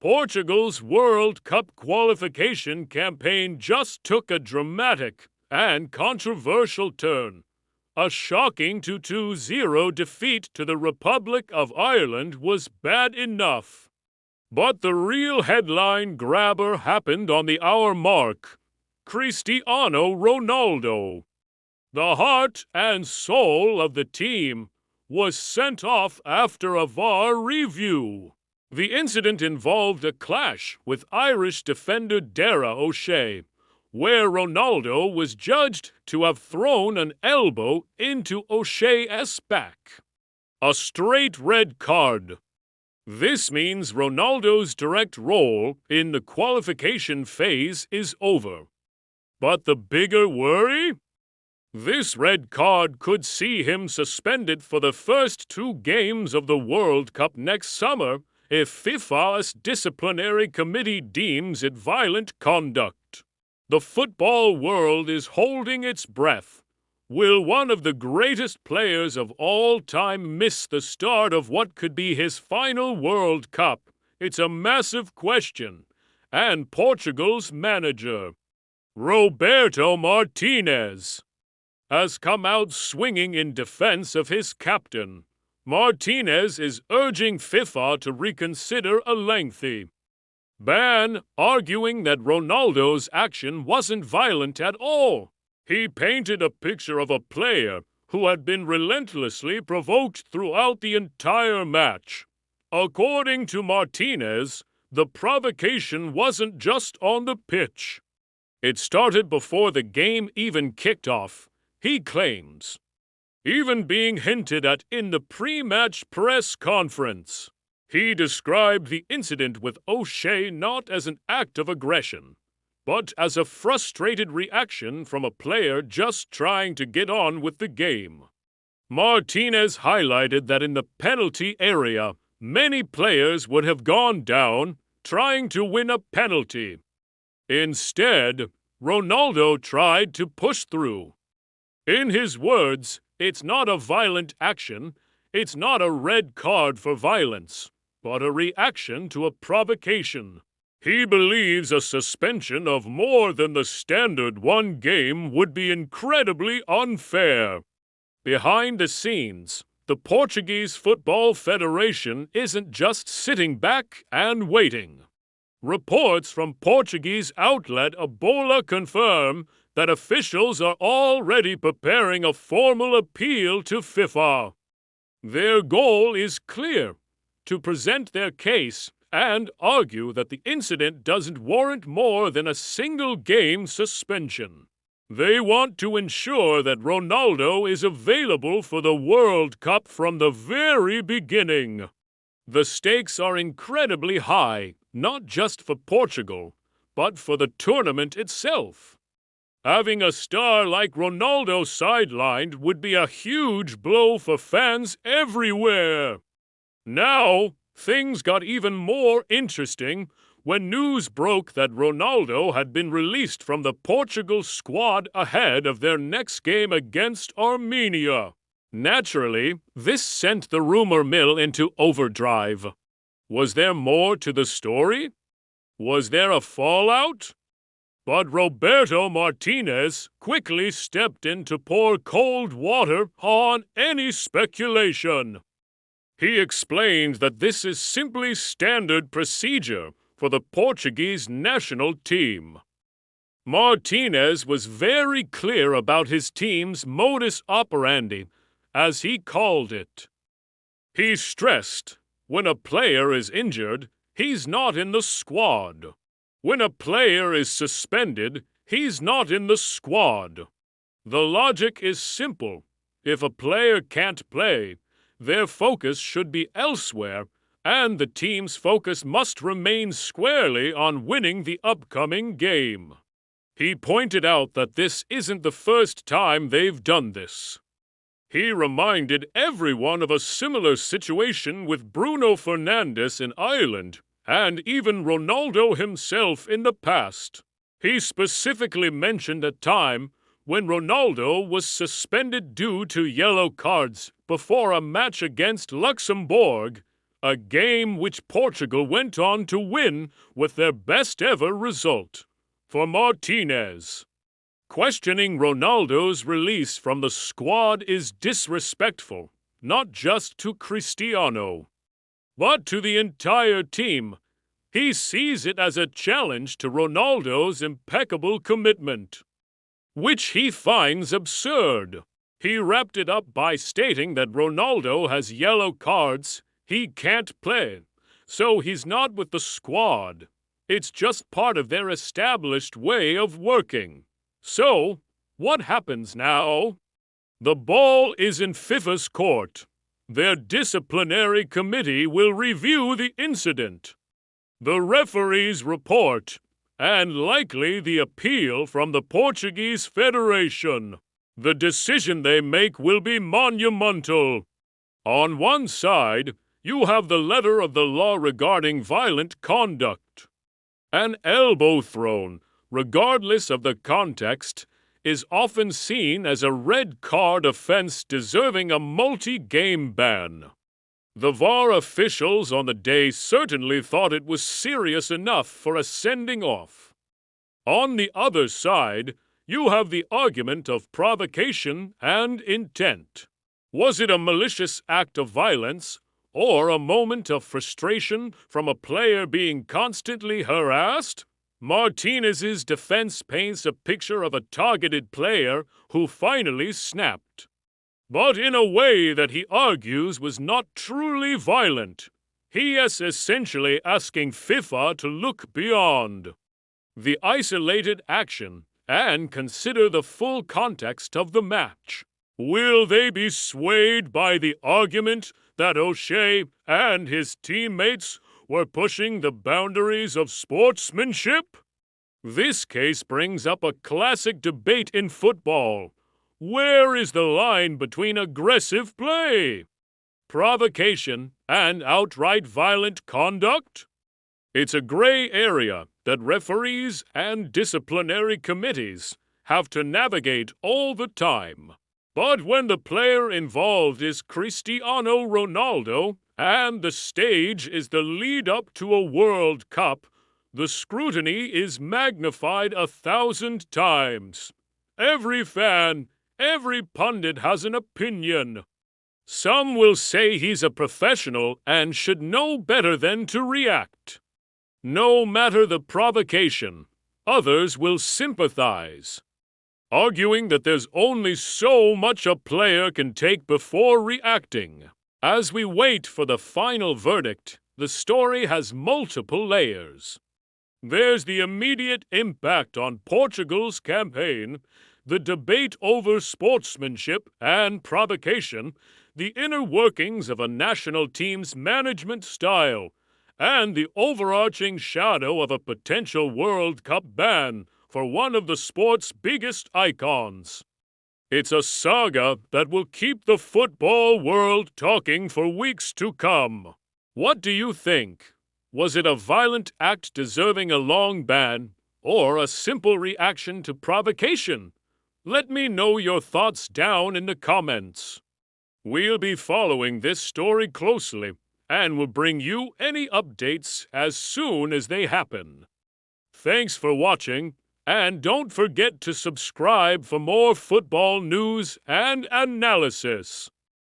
Portugal's World Cup qualification campaign just took a dramatic and controversial turn. A shocking 2-0 defeat to the Republic of Ireland was bad enough. But the real headline grabber happened on the hour mark. Cristiano Ronaldo, the heart and soul of the team, was sent off after a VAR review. The incident involved a clash with Irish defender Dara O'Shea, where Ronaldo was judged to have thrown an elbow into O'Shea's back. A straight red card. This means Ronaldo's direct role in the qualification phase is over. But the bigger worry? This red card could see him suspended for the first 2 games of the World Cup next summer if FIFA's disciplinary committee deems it violent conduct. The football world is holding its breath. Will one of the greatest players of all time miss the start of what could be his final World Cup? It's a massive question. And Portugal's manager, Roberto Martínez, has come out swinging in defense of his captain. Martínez is urging FIFA to reconsider a lengthy ban, arguing that Ronaldo's action wasn't violent at all. He painted a picture of a player who had been relentlessly provoked throughout the entire match. According to Martínez, the provocation wasn't just on the pitch. It started before the game even kicked off, he claims, even being hinted at in the pre-match press conference. He described the incident with O'Shea not as an act of aggression, but as a frustrated reaction from a player just trying to get on with the game. Martínez highlighted that in the penalty area, many players would have gone down trying to win a penalty. Instead, Ronaldo tried to push through. In his words, it's not a violent action, it's not a red card for violence, but a reaction to a provocation. He believes a suspension of more than the standard 1 game would be incredibly unfair. Behind the scenes, the Portuguese Football Federation isn't just sitting back and waiting. Reports from Portuguese outlet Ebola confirm that officials are already preparing a formal appeal to FIFA. Their goal is clear: to present their case and argue that the incident doesn't warrant more than a single game suspension. They want to ensure that Ronaldo is available for the World Cup from the very beginning. The stakes are incredibly high, not just for Portugal, but for the tournament itself. Having a star like Ronaldo sidelined would be a huge blow for fans everywhere. Now, things got even more interesting when news broke that Ronaldo had been released from the Portugal squad ahead of their next game against Armenia. Naturally, this sent the rumor mill into overdrive. Was there more to the story? Was there a fallout? But Roberto Martínez quickly stepped in to pour cold water on any speculation. He explained that this is simply standard procedure for the Portuguese national team. Martínez was very clear about his team's modus operandi, as he called it. He stressed, when a player is injured, he's not in the squad. When a player is suspended, he's not in the squad. The logic is simple. If a player can't play, their focus should be elsewhere, and the team's focus must remain squarely on winning the upcoming game. He pointed out that this isn't the first time they've done this. He reminded everyone of a similar situation with Bruno Fernandes in Ireland, and even Ronaldo himself in the past. He specifically mentioned a time when Ronaldo was suspended due to yellow cards before a match against Luxembourg, a game which Portugal went on to win with their best ever result. For Martínez, questioning Ronaldo's release from the squad is disrespectful, not just to Cristiano, but to the entire team. He sees it as a challenge to Ronaldo's impeccable commitment, which he finds absurd. He wrapped it up by stating that Ronaldo has yellow cards, he can't play, so he's not with the squad. It's just part of their established way of working. So, what happens now? The ball is in FIFA's court. Their disciplinary committee will review the incident, the referee's report, and likely the appeal from the Portuguese Federation. The decision they make will be monumental. On one side, you have the letter of the law regarding violent conduct. An elbow thrown, regardless of the context, is often seen as a red card offense deserving a multi-game ban. The VAR officials on the day certainly thought it was serious enough for a sending off. On the other side, you have the argument of provocation and intent. Was it a malicious act of violence or a moment of frustration from a player being constantly harassed? Martinez's defense paints a picture of a targeted player who finally snapped, but in a way that he argues was not truly violent. He is essentially asking FIFA to look beyond the isolated action and consider the full context of the match. Will they be swayed by the argument that O'Shea and his teammates were pushing the boundaries of sportsmanship? This case brings up a classic debate in football. Where is the line between aggressive play, provocation, and outright violent conduct? It's a gray area that referees and disciplinary committees have to navigate all the time. But when the player involved is Cristiano Ronaldo and the stage is the lead-up to a World Cup, the scrutiny is magnified 1,000 times. Every fan, every pundit has an opinion. Some will say he's a professional and should know better than to react, no matter the provocation. Others will sympathize, arguing that there's only so much a player can take before reacting. As we wait for the final verdict, the story has multiple layers. There's the immediate impact on Portugal's campaign, the debate over sportsmanship and provocation, the inner workings of a national team's management style, and the overarching shadow of a potential World Cup ban for one of the sport's biggest icons. It's a saga that will keep the football world talking for weeks to come. What do you think? Was it a violent act deserving a long ban, or a simple reaction to provocation? Let me know your thoughts down in the comments. We'll be following this story closely and will bring you any updates as soon as they happen. Thanks for watching, and don't forget to subscribe for more football news and analysis.